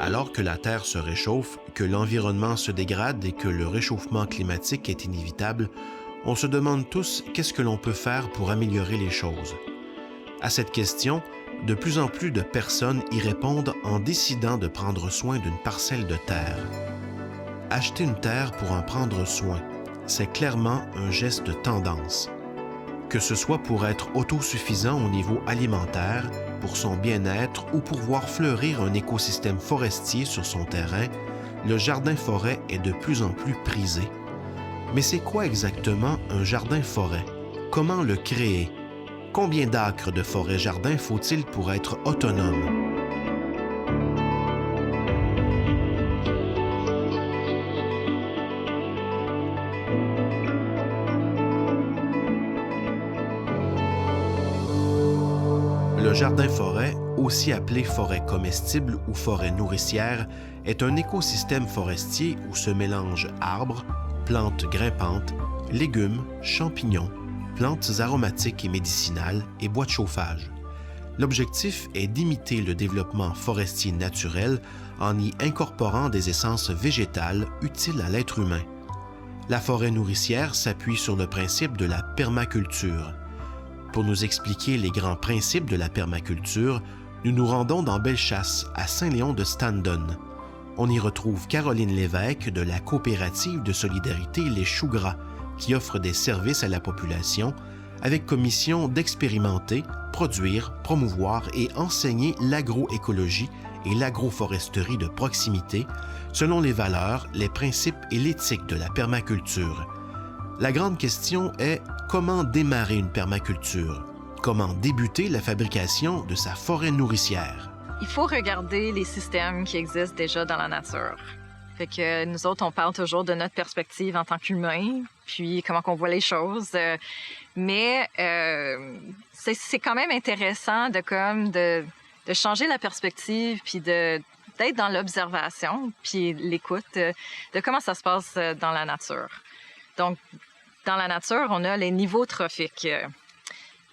Alors que la Terre se réchauffe, que l'environnement se dégrade et que le réchauffement climatique est inévitable, on se demande tous qu'est-ce que l'on peut faire pour améliorer les choses. À cette question, de plus en plus de personnes y répondent en décidant de prendre soin d'une parcelle de terre. Acheter une terre pour en prendre soin, c'est clairement un geste de tendance. Que ce soit pour être autosuffisant au niveau alimentaire, pour son bien-être ou pour voir fleurir un écosystème forestier sur son terrain, le jardin-forêt est de plus en plus prisé. Mais c'est quoi exactement un jardin-forêt? Comment le créer? Combien d'acres de forêt-jardin faut-il pour être autonome? Le jardin-forêt, aussi appelé forêt comestible ou forêt nourricière, est un écosystème forestier où se mélangent arbres, plantes grimpantes, légumes, champignons, plantes aromatiques et médicinales et bois de chauffage. L'objectif est d'imiter le développement forestier naturel en y incorporant des essences végétales utiles à l'être humain. La forêt nourricière s'appuie sur le principe de la permaculture. Pour nous expliquer les grands principes de la permaculture, nous nous rendons dans Bellechasse, à Saint-Léon-de-Standon. On y retrouve Caroline Lévesque de la coopérative de solidarité Les Choux Gras, qui offre des services à la population avec comme mission d'expérimenter, produire, promouvoir et enseigner l'agroécologie et l'agroforesterie de proximité selon les valeurs, les principes et l'éthique de la permaculture. La grande question est comment démarrer une permaculture? Comment débuter la fabrication de sa forêt nourricière? Il faut regarder les systèmes qui existent déjà dans la nature. Fait que nous autres, on parle toujours de notre perspective en tant qu'humain, puis comment qu'on voit les choses. Mais c'est quand même intéressant de changer la perspective, puis d'être dans l'observation, puis l'écoute de comment ça se passe dans la nature. Donc, dans la nature, on a les niveaux trophiques.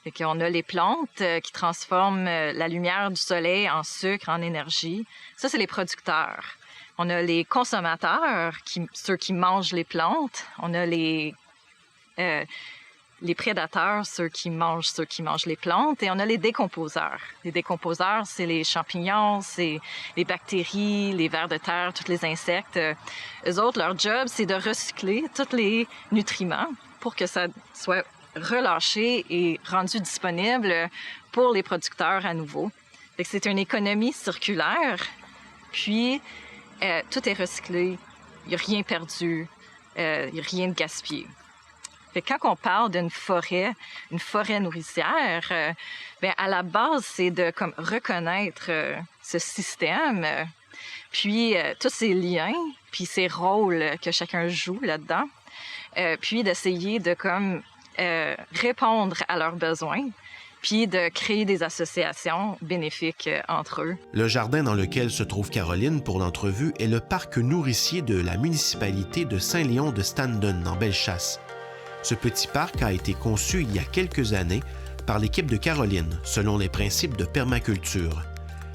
Fait qu'on a les plantes qui transforment la lumière du soleil en sucre, en énergie. Ça, c'est les producteurs. On a les consommateurs, ceux qui mangent les plantes. On a les prédateurs, ceux qui mangent les plantes. Et on a les décomposeurs. Les décomposeurs, c'est les champignons, c'est les bactéries, les vers de terre, tous les insectes. Eux autres, leur job, c'est de recycler tous les nutriments pour que ça soit relâché et rendu disponible pour les producteurs à nouveau. Fait que c'est une économie circulaire. Puis, tout est recyclé. Il n'y a rien perdu. Il n'y a rien de gaspillé. Fait que quand on parle d'une forêt, une forêt nourricière, à la base, c'est de reconnaître ce système, puis tous ces liens, puis ces rôles que chacun joue là-dedans, puis d'essayer de répondre à leurs besoins, puis de créer des associations bénéfiques entre eux. Le jardin dans lequel se trouve Caroline pour l'entrevue est le parc nourricier de la municipalité de Saint-Léon-de-Standon, en Bellechasse. Ce petit parc a été conçu il y a quelques années par l'équipe de Caroline, selon les principes de permaculture.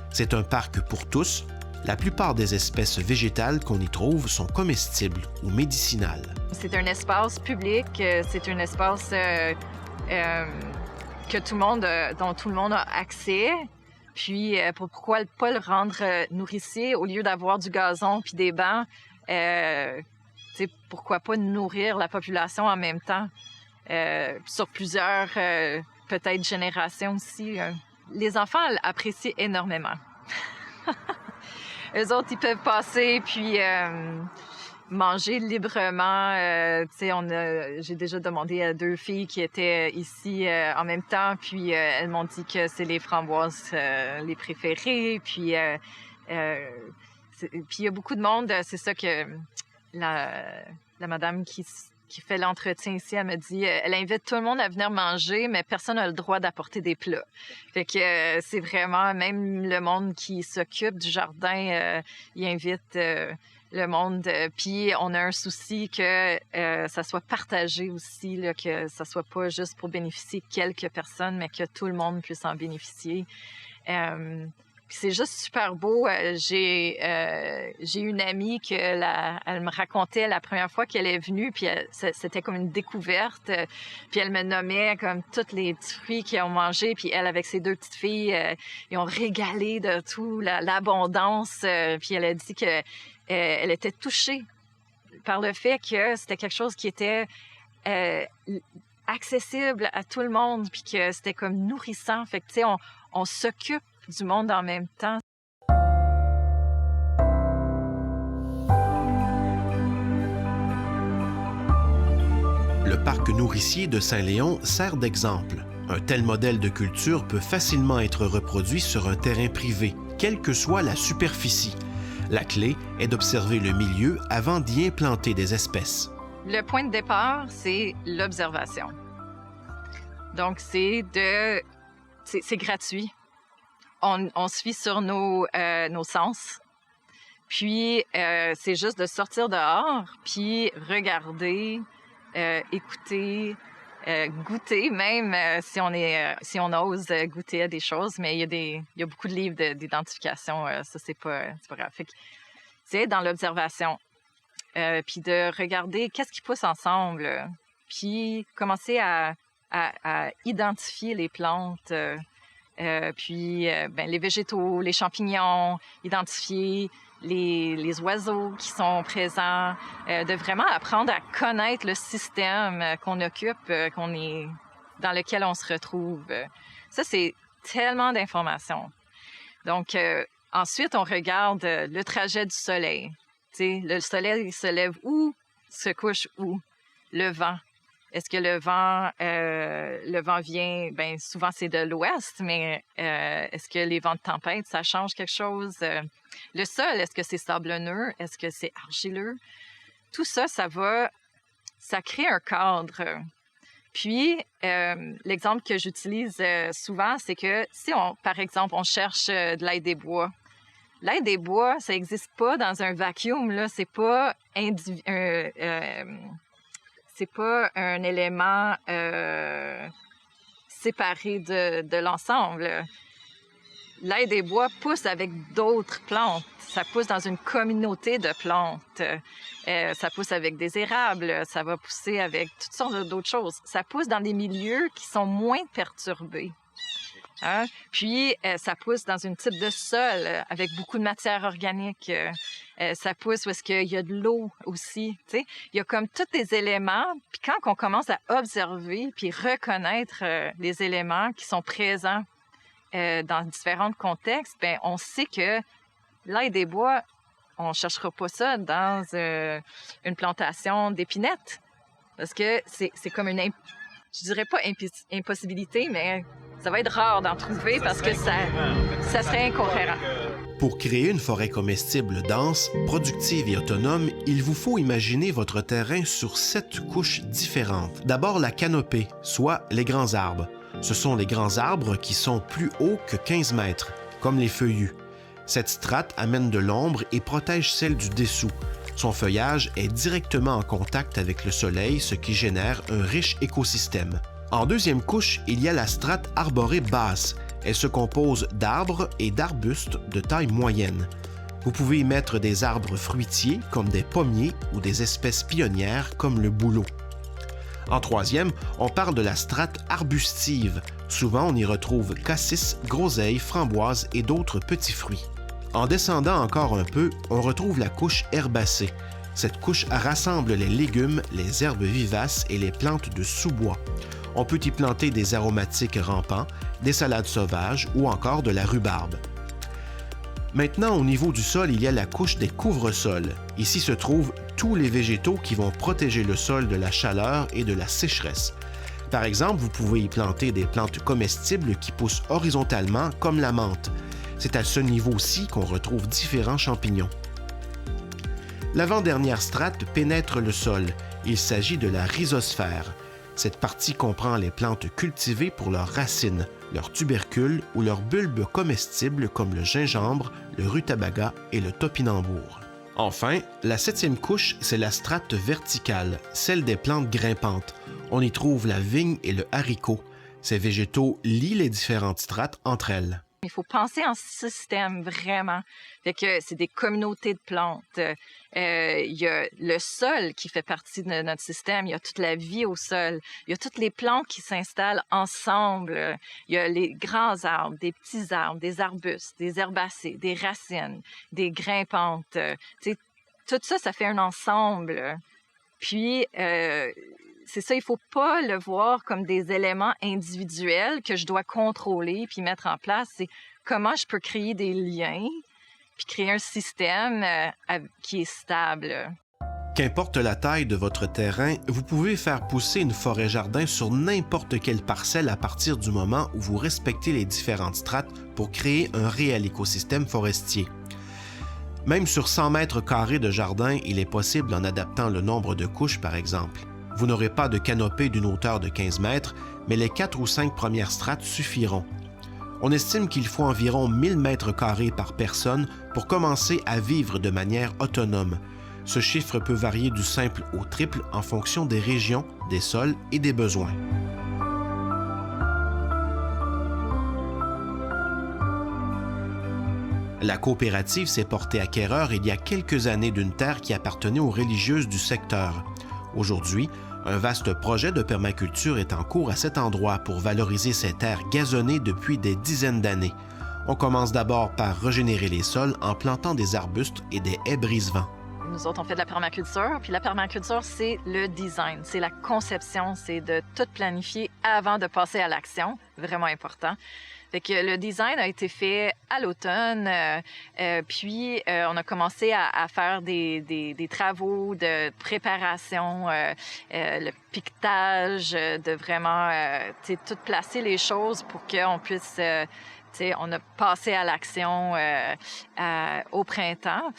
C'est un parc pour tous. La plupart des espèces végétales qu'on y trouve sont comestibles ou médicinales. C'est un espace public, c'est un espace dont tout le monde a accès. Puis pourquoi pas le rendre nourricier au lieu d'avoir du gazon puis des bancs? Pourquoi pas nourrir la population en même temps sur plusieurs peut-être générations aussi. Les enfants apprécient énormément. Eux autres, ils peuvent passer puis manger librement. J'ai déjà demandé à 2 filles qui étaient ici en même temps, puis elles m'ont dit que c'est les framboises les préférées. Puis il y a beaucoup de monde. C'est ça que la madame qui fait l'entretien ici, elle me dit, elle invite tout le monde à venir manger, mais personne n'a le droit d'apporter des plats. Fait que c'est vraiment, même le monde qui s'occupe du jardin, il invite le monde. Puis on a un souci que ça soit partagé aussi, là, que ça soit pas juste pour bénéficier quelques personnes, mais que tout le monde puisse en bénéficier. Puis c'est juste super beau. J'ai une amie elle me racontait la première fois qu'elle est venue, puis c'était comme une découverte. Puis elle me nommait comme tous les petits fruits qu'ils ont mangés, puis elle, avec ses 2 petites filles, ils ont régalé de tout, l'abondance. Puis elle a dit que elle était touchée par le fait que c'était quelque chose qui était accessible à tout le monde, puis que c'était comme nourrissant. Fait que, tu sais, on s'occupe du monde en même temps. Le parc nourricier de Saint-Léon sert d'exemple. Un tel modèle de culture peut facilement être reproduit sur un terrain privé, quelle que soit la superficie. La clé est d'observer le milieu avant d'y implanter des espèces. Le point de départ, c'est l'observation. Donc, c'est gratuit. On se fie sur nos sens. Puis, c'est juste de sortir dehors, puis regarder, écouter, goûter, même si on ose goûter à des choses. Mais il y a beaucoup de livres d'identification. Ça, c'est pas grave. Fait que, c'est dans l'observation. Puis de regarder qu'est-ce qui pousse ensemble. Puis commencer à identifier les plantes. Puis les végétaux, les champignons, identifier les oiseaux qui sont présents, de vraiment apprendre à connaître le système qu'on occupe, dans lequel on se retrouve. Ça, c'est tellement d'informations. Donc, ensuite, on regarde le trajet du soleil. Tu sais, le soleil il se lève où, se couche où? Le vent. Est-ce que le vent vient, souvent c'est de l'ouest, mais est-ce que les vents de tempête, ça change quelque chose? Le sol, est-ce que c'est sablonneux? Est-ce que c'est argileux? Tout ça, ça crée un cadre. Puis, l'exemple que j'utilise souvent, c'est que si par exemple, on cherche de l'ail des bois, l'ail des bois, ça n'existe pas dans un vacuum, là. C'est pas un élément séparé de l'ensemble. L'ail des bois pousse avec d'autres plantes. Ça pousse dans une communauté de plantes. Ça pousse avec des érables. Ça va pousser avec toutes sortes d'autres choses. Ça pousse dans des milieux qui sont moins perturbés. Hein? Puis, ça pousse dans un type de sol avec beaucoup de matière organique. Ça pousse où est-ce qu'il y a de l'eau aussi. T'sais? Il y a comme tous des éléments. Puis quand on commence à observer puis reconnaître les éléments qui sont présents dans différents contextes, on sait que l'ail des bois, on ne cherchera pas ça dans une plantation d'épinettes. Parce que c'est comme je dirais pas impossibilité, mais ça va être rare d'en trouver parce que ça serait incohérent. Pour créer une forêt comestible dense, productive et autonome, il vous faut imaginer votre terrain sur 7 couches différentes. D'abord, la canopée, soit les grands arbres. Ce sont les grands arbres qui sont plus hauts que 15 mètres, comme les feuillus. Cette strate amène de l'ombre et protège celle du dessous. Son feuillage est directement en contact avec le soleil, ce qui génère un riche écosystème. En deuxième couche, il y a la strate arborée basse. Elle se compose d'arbres et d'arbustes de taille moyenne. Vous pouvez y mettre des arbres fruitiers comme des pommiers ou des espèces pionnières comme le bouleau. En troisième, on parle de la strate arbustive. Souvent, on y retrouve cassis, groseilles, framboises et d'autres petits fruits. En descendant encore un peu, on retrouve la couche herbacée. Cette couche rassemble les légumes, les herbes vivaces et les plantes de sous-bois. On peut y planter des aromatiques rampants, des salades sauvages ou encore de la rhubarbe. Maintenant, au niveau du sol, il y a la couche des couvre-sols. Ici se trouvent tous les végétaux qui vont protéger le sol de la chaleur et de la sécheresse. Par exemple, vous pouvez y planter des plantes comestibles qui poussent horizontalement, comme la menthe. C'est à ce niveau-ci qu'on retrouve différents champignons. L'avant-dernière strate pénètre le sol. Il s'agit de la rhizosphère. Cette partie comprend les plantes cultivées pour leurs racines, leurs tubercules ou leurs bulbes comestibles comme le gingembre, le rutabaga et le topinambour. Enfin, la 7e couche, c'est la strate verticale, celle des plantes grimpantes. On y trouve la vigne et le haricot. Ces végétaux lient les différentes strates entre elles. Il faut penser en système, vraiment. Fait que c'est des communautés de plantes. Il y a le sol qui fait partie de notre système. Il y a toute la vie au sol. Il y a toutes les plantes qui s'installent ensemble. Il y a les grands arbres, des petits arbres, des arbustes, des herbacées, des racines, des grimpantes. Tout ça, ça fait un ensemble. Puis, c'est ça, il faut pas le voir comme des éléments individuels que je dois contrôler puis mettre en place. C'est comment je peux créer des liens puis créer un système qui est stable. Qu'importe la taille de votre terrain, vous pouvez faire pousser une forêt-jardin sur n'importe quelle parcelle à partir du moment où vous respectez les différentes strates pour créer un réel écosystème forestier. Même sur 100 mètres carrés de jardin, il est possible en adaptant le nombre de couches, par exemple. Vous n'aurez pas de canopée d'une hauteur de 15 mètres, mais les 4 ou 5 premières strates suffiront. On estime qu'il faut environ 1000 mètres carrés par personne pour commencer à vivre de manière autonome. Ce chiffre peut varier du simple au triple en fonction des régions, des sols et des besoins. La coopérative s'est portée acquéreur il y a quelques années d'une terre qui appartenait aux religieuses du secteur. Aujourd'hui, un vaste projet de permaculture est en cours à cet endroit pour valoriser ces terres gazonnées depuis des dizaines d'années. On commence d'abord par régénérer les sols en plantant des arbustes et des haies brise-vent. Nous autres, on fait de la permaculture. Puis la permaculture, c'est le design, c'est la conception, c'est de tout planifier avant de passer à l'action. Vraiment important. Fait que le design a été fait à l'automne, puis on a commencé à faire des travaux de préparation, le piquetage, de vraiment tout placer les choses pour qu'on puisse... on a passé à l'action au printemps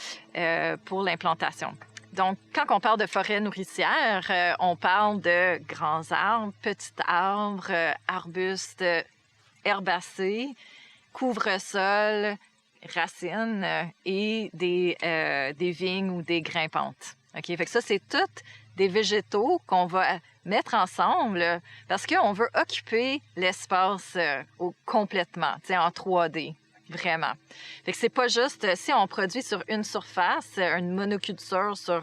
pour l'implantation. Donc, quand on parle de forêt nourricière, on parle de grands arbres, petits arbres, arbustes, herbacées, couvre-sol, racines et des vignes ou des grimpantes. OK? Fait que ça, c'est tous des végétaux qu'on va mettre ensemble parce qu'on veut occuper l'espace complètement, en 3D. Vraiment. Fait que c'est pas juste, si on produit sur une surface, une monoculture sur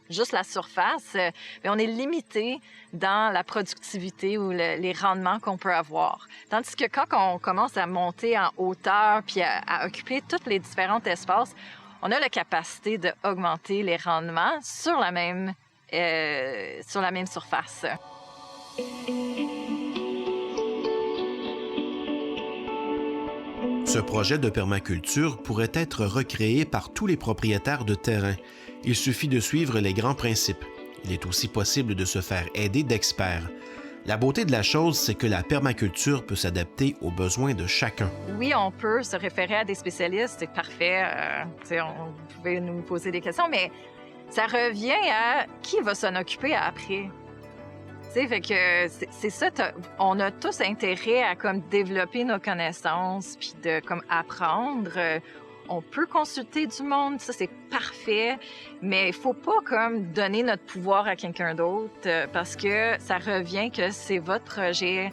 juste la surface, mais on est limité dans la productivité ou les rendements qu'on peut avoir. Tandis que quand on commence à monter en hauteur puis à occuper tous les différents espaces, on a la capacité d'augmenter les rendements sur la même surface. Ce projet de permaculture pourrait être recréé par tous les propriétaires de terrain. Il suffit de suivre les grands principes. Il est aussi possible de se faire aider d'experts. La beauté de la chose, c'est que la permaculture peut s'adapter aux besoins de chacun. Oui, on peut se référer à des spécialistes, c'est parfait. On pouvait nous poser des questions, mais ça revient à qui va s'en occuper après. Fait que c'est ça, on a tous intérêt à comme développer nos connaissances puis de comme apprendre. On peut consulter du monde, ça c'est parfait, mais il faut pas comme donner notre pouvoir à quelqu'un d'autre parce que ça revient que c'est votre projet,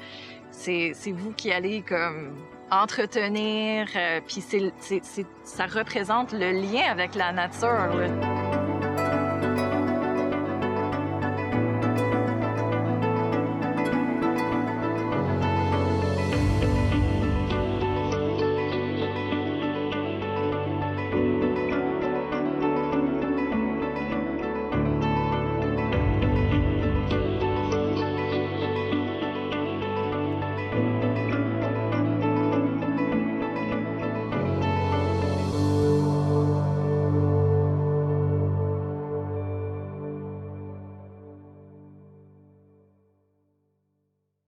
c'est vous qui allez comme entretenir, puis ça représente le lien avec la nature. Là.